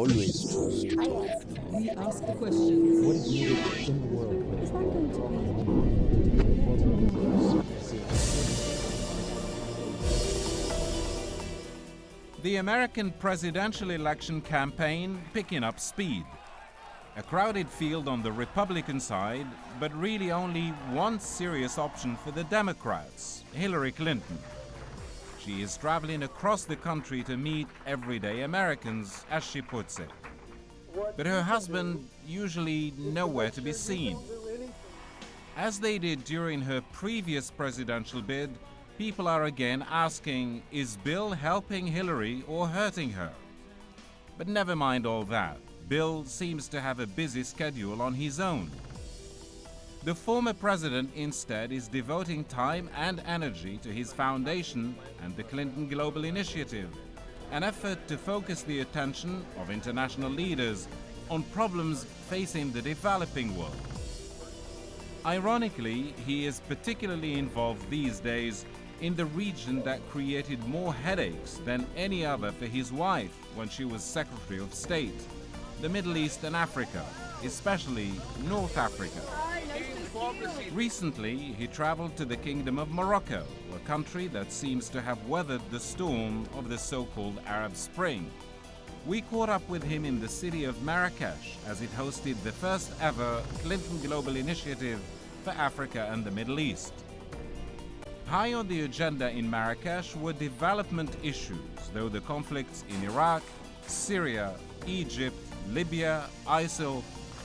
always true. We ask the questions. What is needed in the world? The American presidential election campaign picking up speed. A crowded field on the Republican side, but really only one serious option for the Democrats, Hillary Clinton. She is traveling across the country to meet everyday Americans, as she puts it. But her husband usually nowhere to be seen. As they did during her previous presidential bid, people are again asking, is Bill helping Hillary or hurting her? But never mind all that. Bill seems to have a busy schedule on his own. The former president instead is devoting time and energy to his foundation and the Clinton Global Initiative, an effort to focus the attention of international leaders on problems facing the developing world. Ironically, he is particularly involved these days in the region that created more headaches than any other for his wife when she was Secretary of State, the Middle East and Africa, especially North Africa. Recently, he traveled to the Kingdom of Morocco, a country that seems to have weathered the storm of the so-called Arab Spring. We caught up with him in the city of Marrakesh as it hosted the first ever Clinton Global Initiative for Africa and the Middle East. High on the agenda in Marrakesh were development issues, though the conflicts in Iraq, Syria, Egypt, Libya, ISIL,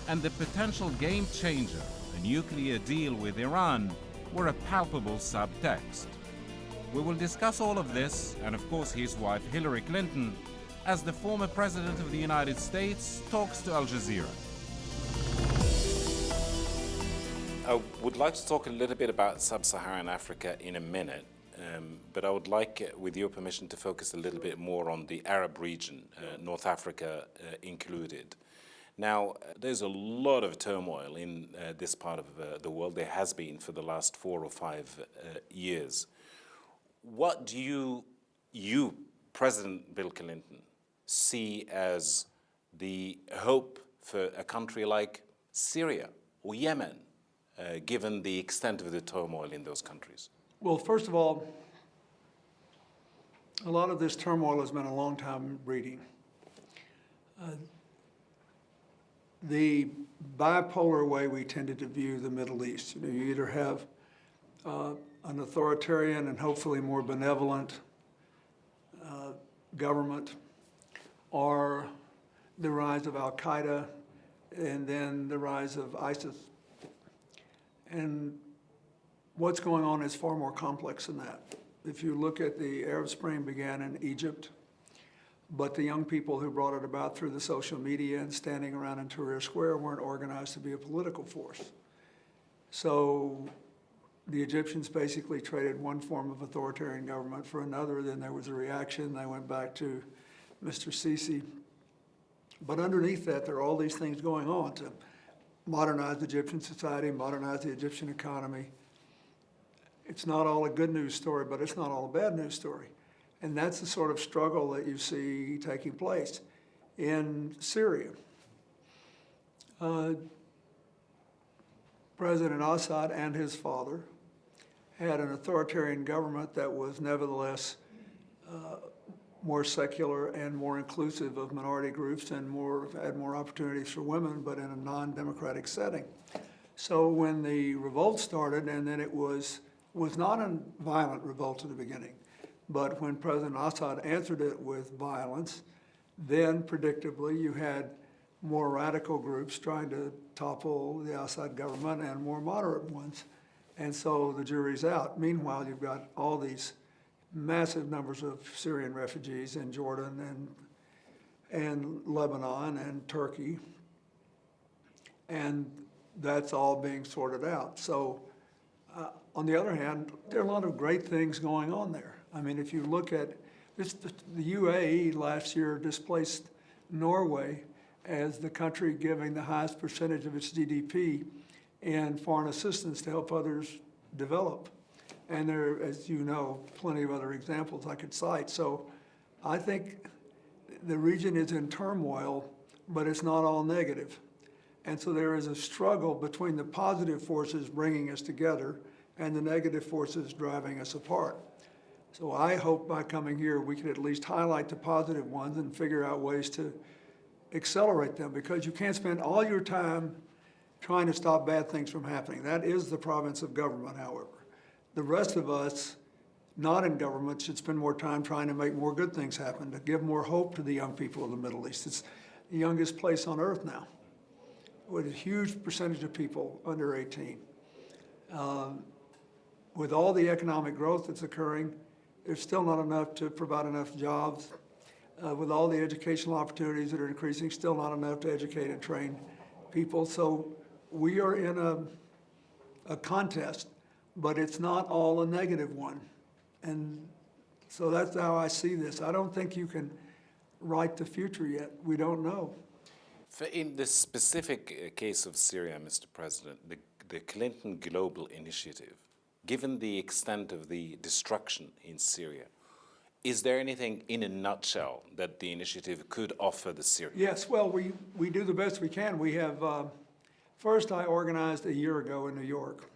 and the potential game changer, a nuclear deal with Iran, were a palpable subtext. We will discuss all of this, and of course his wife Hillary Clinton, as the former President of the United States talks to Al Jazeera. I would like to talk a little bit about sub-Saharan Africa in a minute, but I would like, with your permission, to focus a little bit more on the Arab region, North Africa included. Now, there's a lot of turmoil in this part of the world. There has been for the last 4 or 5 years. What do you, President Bill Clinton, see as the hope for a country like Syria or Yemen, given the extent of the turmoil in those countries? Well, first of all, a lot of this turmoil has been a long time breeding. The bipolar way we tended to view the Middle East, you either have an authoritarian and hopefully more benevolent government, or the rise of Al-Qaeda, and then the rise of ISIS. And what's going on is far more complex than that. If you look at the Arab Spring began in Egypt, but the young people who brought it about through the social media and standing around in Tahrir Square weren't organized to be a political force. So the Egyptians basically traded one form of authoritarian government for another. Then there was a reaction. They went back to Mr. Sisi. But underneath that, there are all these things going on to modernize Egyptian society, modernize the Egyptian economy. It's not all a good news story, but it's not all a bad news story. And that's the sort of struggle that you see taking place in Syria. President Assad and his father had an authoritarian government that was nevertheless more secular and more inclusive of minority groups and had more opportunities for women, but in a non-democratic setting. So when the revolt started, and then it was not a violent revolt at the beginning, but when President Assad answered it with violence, then predictably you had more radical groups trying to topple the Assad government and more moderate ones. And so the jury's out. Meanwhile, you've got all these massive numbers of Syrian refugees in Jordan and Lebanon and Turkey. And that's all being sorted out. So on the other hand, there are a lot of great things going on there. I mean, if you look at this, the UAE last year displaced Norway as the country giving the highest percentage of its GDP in foreign assistance to help others develop. And there are, as you know, plenty of other examples I could cite. So I think the region is in turmoil, but it's not all negative. And so there is a struggle between the positive forces bringing us together and the negative forces driving us apart. So I hope by coming here, we can at least highlight the positive ones and figure out ways to accelerate them, because you can't spend all your time trying to stop bad things from happening. That is the province of government, however. The rest of us, not in government, should spend more time trying to make more good things happen, to give more hope to the young people of the Middle East. It's the youngest place on earth now, with a huge percentage of people under 18. With all the economic growth that's occurring, there's still not enough to provide enough jobs. With all the educational opportunities that are increasing, still not enough to educate and train people. So we are in a contest, but it's not all a negative one. And so that's how I see this. I don't think you can write the future yet. We don't know. In the specific case of Syria, Mr. President, the Clinton Global Initiative, given the extent of the destruction in Syria, is there anything in a nutshell that the initiative could offer the Syrians? Yes, well, we do the best we can. We have, first I organized a year ago in New York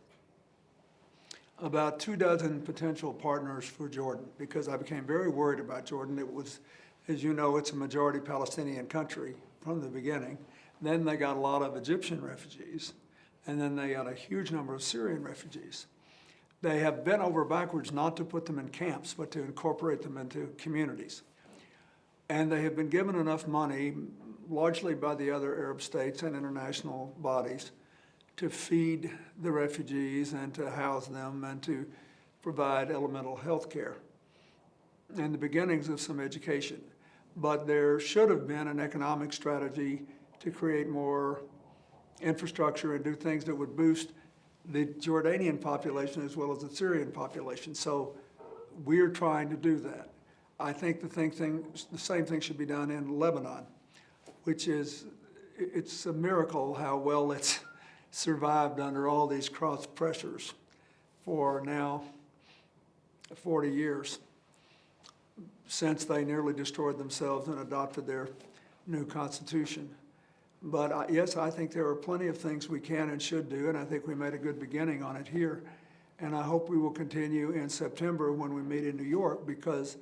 about 24 potential partners for Jordan, because I became very worried about Jordan. It was, as you know, it's a majority Palestinian country from the beginning. Then they got a lot of Egyptian refugees, and then they got a huge number of Syrian refugees. They have bent over backwards not to put them in camps, but to incorporate them into communities. And they have been given enough money, largely by the other Arab states and international bodies, to feed the refugees and to house them and to provide elemental health care and the beginnings of some education. But there should have been an economic strategy to create more infrastructure and do things that would boost the Jordanian population as well as the Syrian population. So we're trying to do that. I think the same thing should be done in Lebanon, which is, it's a miracle how well it's survived under all these cross pressures for now 40 years, since they nearly destroyed themselves and adopted their new constitution. But yes, I think there are plenty of things we can and should do, and I think we made a good beginning on it here. And I hope we will continue in September when we meet in New York, because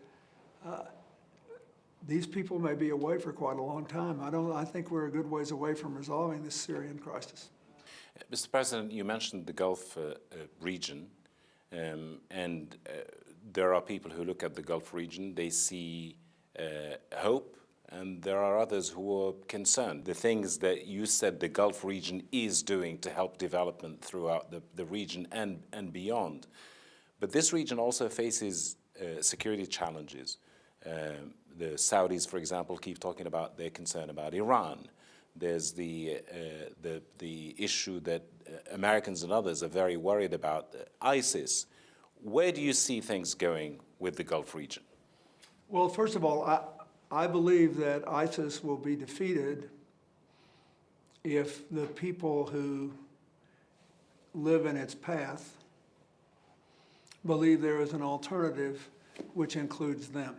these people may be away for quite a long time. I think we're a good ways away from resolving this Syrian crisis. Mr. President, you mentioned the Gulf region, and there are people who look at the Gulf region, they see hope, and there are others who are concerned. The things that you said the Gulf region is doing to help development throughout the region and beyond. But this region also faces security challenges. The Saudis, for example, keep talking about their concern about Iran. There's the issue that Americans and others are very worried about, ISIS. Where do you see things going with the Gulf region? Well, first of all, I believe that ISIS will be defeated if the people who live in its path believe there is an alternative which includes them.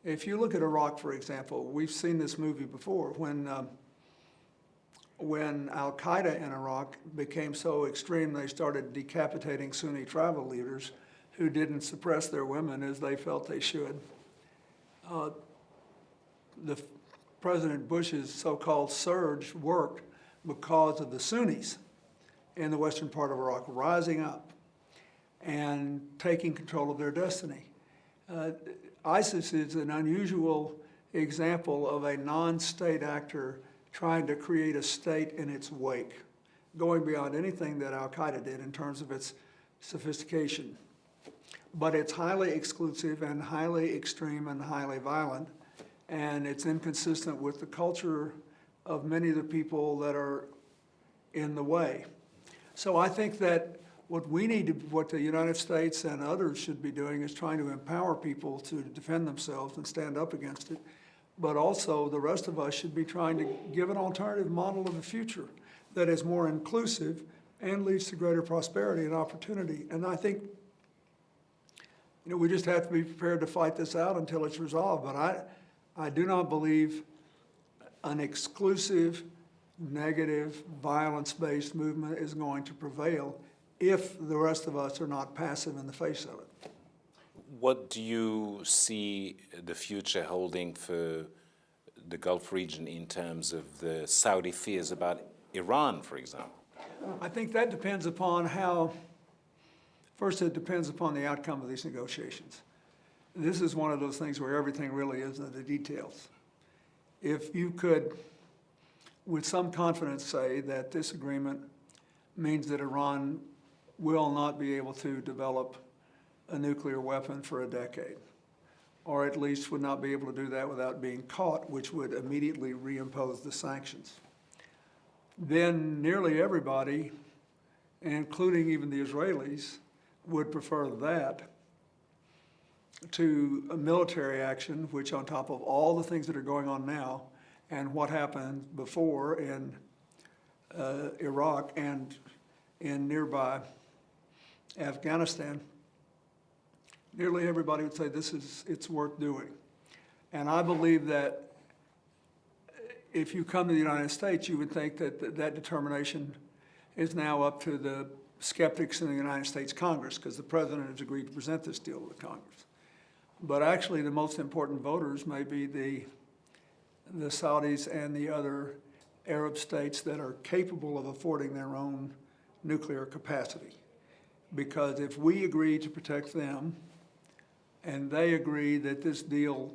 If you look at Iraq, for example, we've seen this movie before. When Al-Qaeda in Iraq became so extreme, they started decapitating Sunni tribal leaders who didn't suppress their women as they felt they should. President Bush's so-called surge worked because of the Sunnis in the western part of Iraq rising up and taking control of their destiny. ISIS is an unusual example of a non-state actor trying to create a state in its wake, going beyond anything that Al-Qaeda did in terms of its sophistication. But it's highly exclusive and highly extreme and highly violent, and it's inconsistent with the culture of many of the people that are in the way. So I think that what the United States and others should be doing is trying to empower people to defend themselves and stand up against it. But also the rest of us should be trying to give an alternative model of the future that is more inclusive and leads to greater prosperity and opportunity. And I think, we just have to be prepared to fight this out until it's resolved. But I do not believe an exclusive, negative, violence-based movement is going to prevail if the rest of us are not passive in the face of it. What do you see the future holding for the Gulf region in terms of the Saudi fears about Iran, for example? I think that depends upon first it depends upon the outcome of these negotiations. This is one of those things where everything really is in the details. If you could, with some confidence, say that this agreement means that Iran will not be able to develop a nuclear weapon for a decade, or at least would not be able to do that without being caught, which would immediately reimpose the sanctions, then nearly everybody, including even the Israelis, would prefer that to a military action, which on top of all the things that are going on now and what happened before in Iraq and in nearby Afghanistan, nearly everybody would say it's worth doing. And I believe that if you come to the United States, you would think that that determination is now up to the skeptics in the United States Congress, because the president has agreed to present this deal to the Congress. But actually, the most important voters may be the Saudis and the other Arab states that are capable of affording their own nuclear capacity. Because if we agree to protect them, and they agree that this deal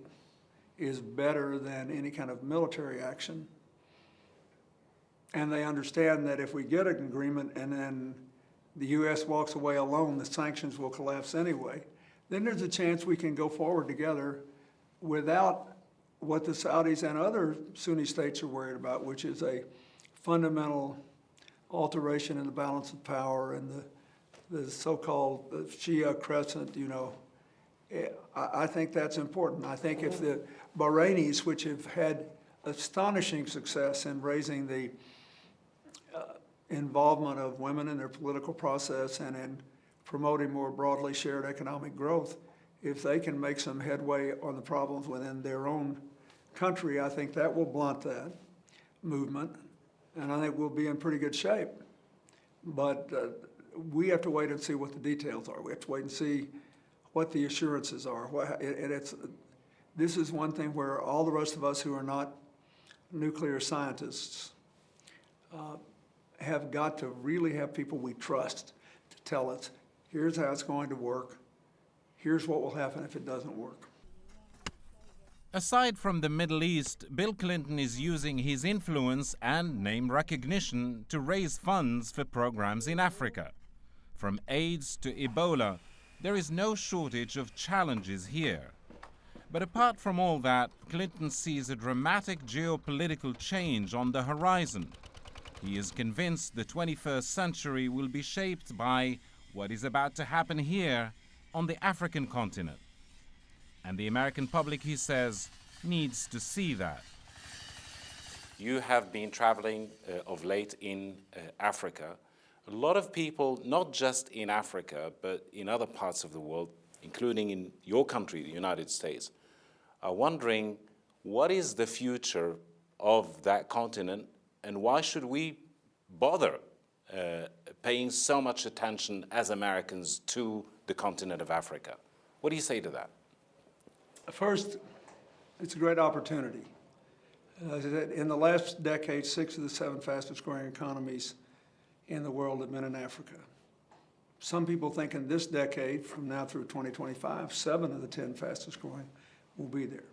is better than any kind of military action, and they understand that if we get an agreement and then the U.S. walks away alone, the sanctions will collapse anyway, then there's a chance we can go forward together without what the Saudis and other Sunni states are worried about, which is a fundamental alteration in the balance of power and the so-called Shia crescent, you know. I think that's important. I think if the Bahrainis, which have had astonishing success in raising the involvement of women in their political process and in promoting more broadly shared economic growth, if they can make some headway on the problems within their own country, I think that will blunt that movement, and I think we'll be in pretty good shape. But we have to wait and see what the details are. We have to wait and see what the assurances are. This is one thing where all the rest of us who are not nuclear scientists have got to really have people we trust to tell us, here's how it's going to work, here's what will happen if it doesn't work. Aside from the Middle East, Bill Clinton is using his influence and name recognition to raise funds for programs in Africa. From AIDS to Ebola, there is no shortage of challenges here. But apart from all that, Clinton sees a dramatic geopolitical change on the horizon. He is convinced the 21st century will be shaped by what is about to happen here on the African continent. And the American public, he says, needs to see that. You have been traveling of late in Africa. A lot of people, not just in Africa, but in other parts of the world, including in your country, the United States, are wondering what is the future of that continent and why should we bother paying so much attention as Americans to the continent of Africa? What do you say to that? First, it's a great opportunity. In the last decade, 6 of the 7 fastest growing economies in the world have been in Africa. Some people think in this decade, from now through 2025, 7 of the 10 fastest growing will be there.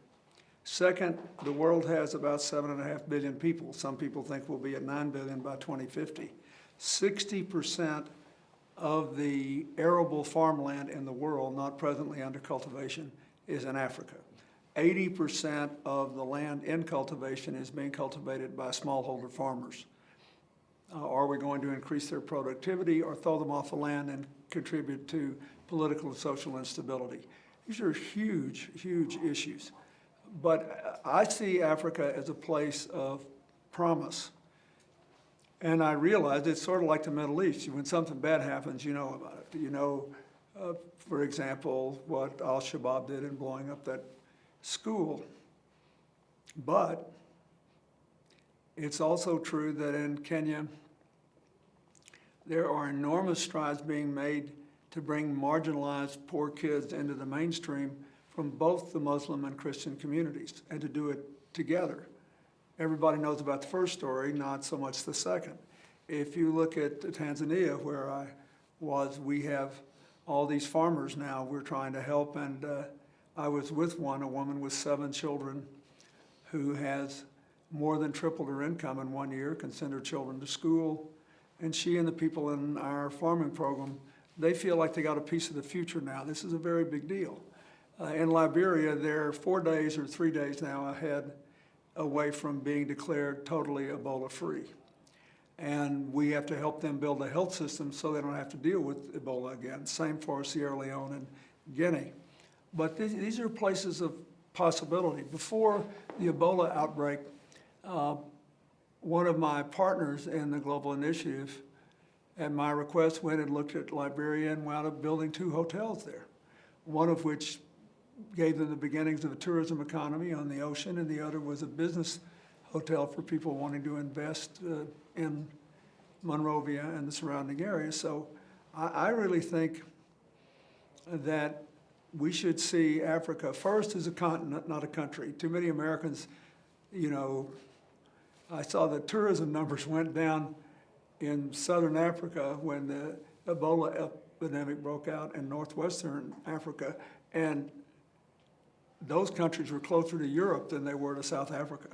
Second, the world has about 7.5 billion people. Some people think we'll be at 9 billion by 2050. 60% of the arable farmland in the world not presently under cultivation is in Africa. 80% of the land in cultivation is being cultivated by smallholder farmers. Are we going to increase their productivity or throw them off the land and contribute to political and social instability? These are huge, huge issues. But I see Africa as a place of promise. And I realize it's sort of like the Middle East. When something bad happens, you know about it. You know, for example, what al-Shabaab did in blowing up that school. But it's also true that in Kenya, there are enormous strides being made to bring marginalized poor kids into the mainstream from both the Muslim and Christian communities, and to do it together. Everybody knows about the first story, not so much the second. If you look at Tanzania, where I was, we have all these farmers now we're trying to help, and I was with one, a woman with 7 children who has more than tripled her income in 1 year, can send her children to school, and she and the people in our farming program, they feel like they got a piece of the future now. This is a very big deal. In Liberia, they're 4 days or 3 days now away from being declared totally Ebola-free. And we have to help them build a health system so they don't have to deal with Ebola again. Same for Sierra Leone and Guinea. But these are places of possibility. Before the Ebola outbreak, one of my partners in the Global Initiative, at my request, went and looked at Liberia and wound up building 2 hotels there, one of which gave them the beginnings of a tourism economy on the ocean, and the other was a business hotel for people wanting to invest in Monrovia and the surrounding areas. So I really think that we should see Africa first as a continent, not a country. Too many Americans, you know, I saw the tourism numbers went down in southern Africa when the Ebola epidemic broke out in northwestern Africa, and those countries were closer to Europe than they were to South Africa,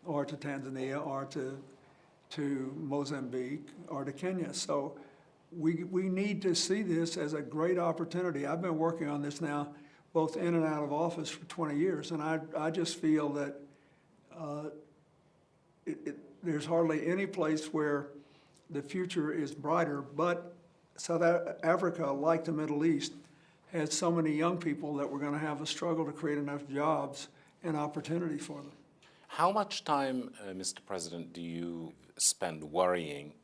or to Tanzania, or to Mozambique, or to Kenya. So we need to see this as a great opportunity. I've been working on this now, both in and out of office, for 20 years, and I just feel that there's hardly any place where the future is brighter, but South Africa, like the Middle East, has so many young people that we're going to have a struggle to create enough jobs and opportunity for them. How much time, Mr. President, do you spend worrying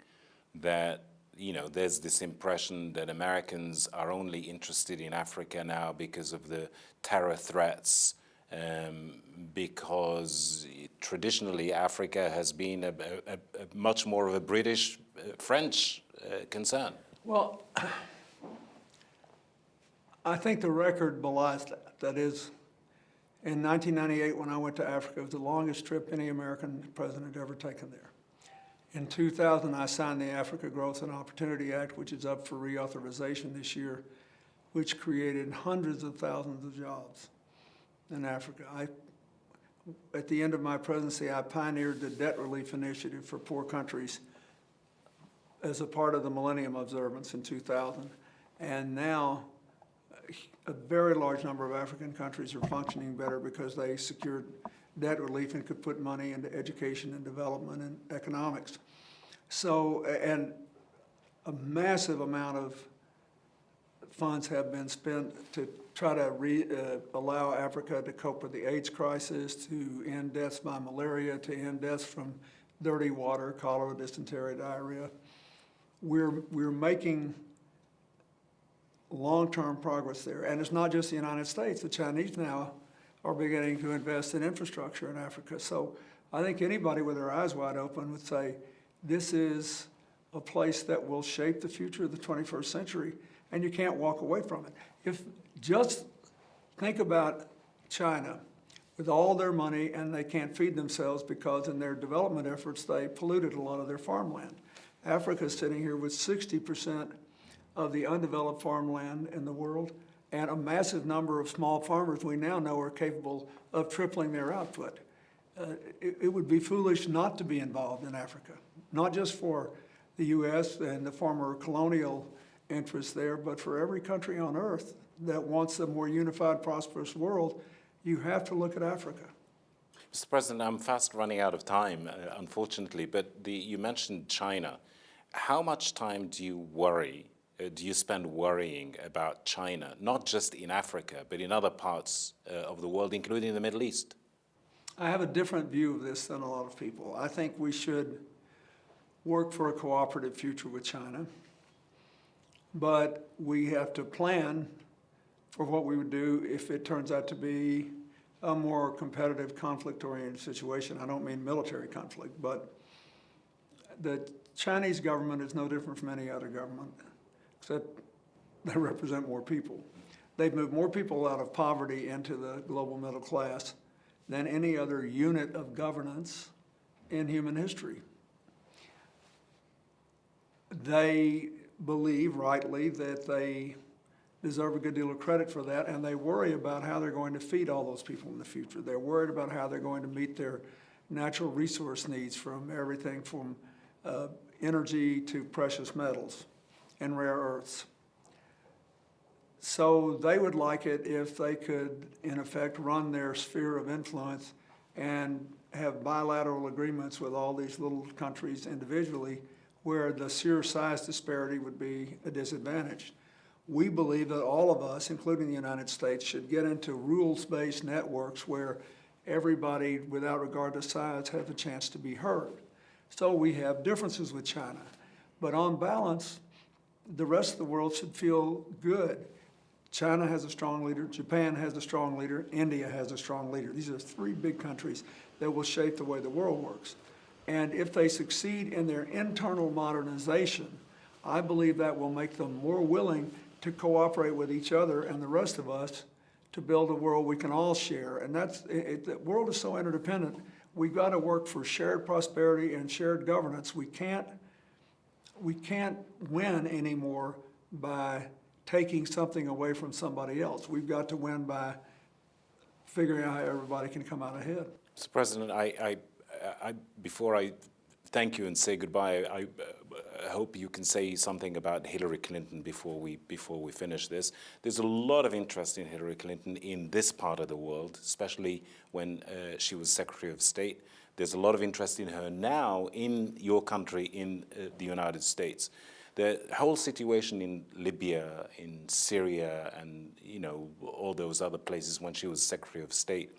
that, you know, there's this impression that Americans are only interested in Africa now because of the terror threats, because traditionally Africa has been a much more of a British, French concern? Well, I think the record belies that. That is, in 1998, when I went to Africa, it was the longest trip any American president had ever taken there. In 2000, I signed the Africa Growth and Opportunity Act, which is up for reauthorization this year, which created hundreds of thousands of jobs in Africa. At the end of my presidency, I pioneered the debt relief initiative for poor countries as a part of the Millennium Observance in 2000. And now, a very large number of African countries are functioning better because they secured debt relief and could put money into education and development and economics. So, and a massive amount of funds have been spent to try to allow Africa to cope with the AIDS crisis, to end deaths by malaria, to end deaths from dirty water, cholera, dysentery, diarrhea. We're making long-term progress there. And it's not just the United States. The Chinese now are beginning to invest in infrastructure in Africa. So I think anybody with their eyes wide open would say, this is a place that will shape the future of the 21st century, and you can't walk away from it. If just think about China with all their money, and they can't feed themselves because in their development efforts, they polluted a lot of their farmland. Africa's sitting here with 60% of the undeveloped farmland in the world, and a massive number of small farmers we now know are capable of tripling their output. It would be foolish not to be involved in Africa, not just for the U.S. and the former colonial interests there, but for every country on earth that wants a more unified, prosperous world. You have to look at Africa. Mr. President, I'm fast running out of time, unfortunately, but you mentioned China. How much time do you spend worrying about China, not just in Africa, but in other parts of the world, including the Middle East? I have a different view of this than a lot of people. I think we should work for a cooperative future with China, but we have to plan for what we would do if it turns out to be a more competitive, conflict-oriented situation. I don't mean military conflict, but the Chinese government is no different from any other government, except they represent more people. They've moved more people out of poverty into the global middle class than any other unit of governance in human history. They believe, rightly, that they deserve a good deal of credit for that, and they worry about how they're going to feed all those people in the future. They're worried about how they're going to meet their natural resource needs, from everything from energy to precious metals and rare earths. So they would like it if they could, in effect, run their sphere of influence and have bilateral agreements with all these little countries individually, where the sheer size disparity would be a disadvantage. We believe that all of us, including the United States, should get into rules-based networks where everybody, without regard to size, has a chance to be heard. So we have differences with China. But on balance, the rest of the world should feel good. China has a strong leader, Japan has a strong leader, India has a strong leader. These are three big countries that will shape the way the world works. And if they succeed in their internal modernization, I believe that will make them more willing to cooperate with each other and the rest of us to build a world we can all share. And the world is so interdependent. We've got to work for shared prosperity and shared governance. We can't win anymore by taking something away from somebody else. We've got to win by figuring out how everybody can come out ahead. Mr. President, before I thank you and say goodbye, I hope you can say something about Hillary Clinton before we finish this. There's a lot of interest in Hillary Clinton in this part of the world, especially when she was Secretary of State. There's a lot of interest in her now in your country, in the United States. The whole situation in Libya, in Syria, and all those other places when she was Secretary of State,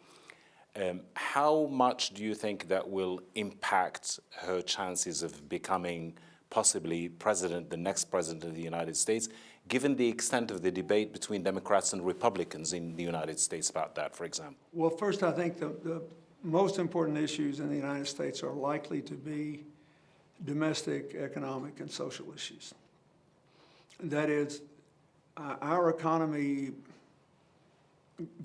how much do you think that will impact her chances of becoming possibly the next president of the United States, given the extent of the debate between Democrats and Republicans in the United States about that, for example? Well, first, I think the most important issues in the United States are likely to be domestic, economic, and social issues. That is, our economy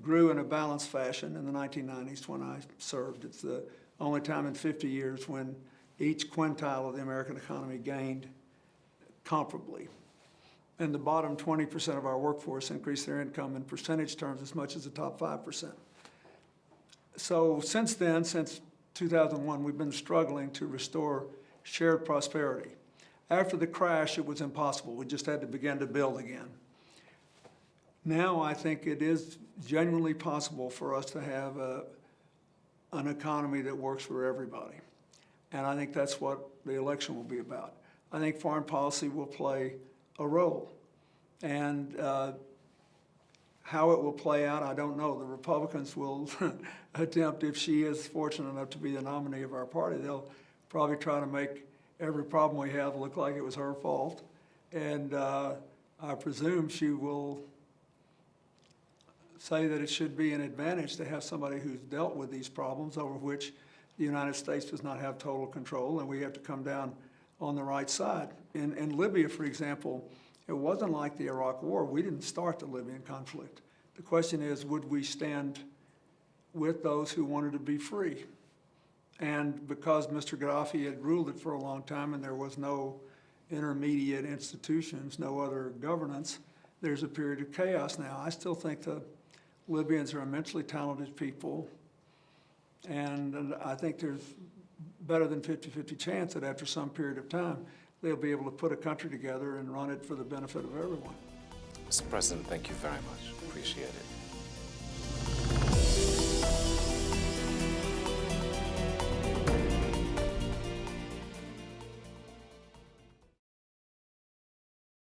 grew in a balanced fashion in the 1990s when I served. It's the only time in 50 years when each quintile of the American economy gained comparably. And the bottom 20% of our workforce increased their income in percentage terms as much as the top 5%. So since then, since 2001, we've been struggling to restore shared prosperity. After the crash, it was impossible. We just had to begin to build again. Now I think it is genuinely possible for us to have an economy that works for everybody. And I think that's what the election will be about. I think foreign policy will play a role. And how it will play out, I don't know. The Republicans will attempt, if she is fortunate enough to be the nominee of our party, they'll probably try to make every problem we have look like it was her fault. And I presume she will say that it should be an advantage to have somebody who's dealt with these problems over which the United States does not have total control, and we have to come down on the right side. In Libya, for example, it wasn't like the Iraq War. We didn't start the Libyan conflict. The question is, would we stand with those who wanted to be free? And because Mr. Gaddafi had ruled it for a long time and there was no intermediate institutions, no other governance, there's a period of chaos now. I still think the Libyans are immensely talented people, and I think there's better than 50-50 chance that after some period of time, they'll be able to put a country together and run it for the benefit of everyone. Mr. President, thank you very much. Appreciate it.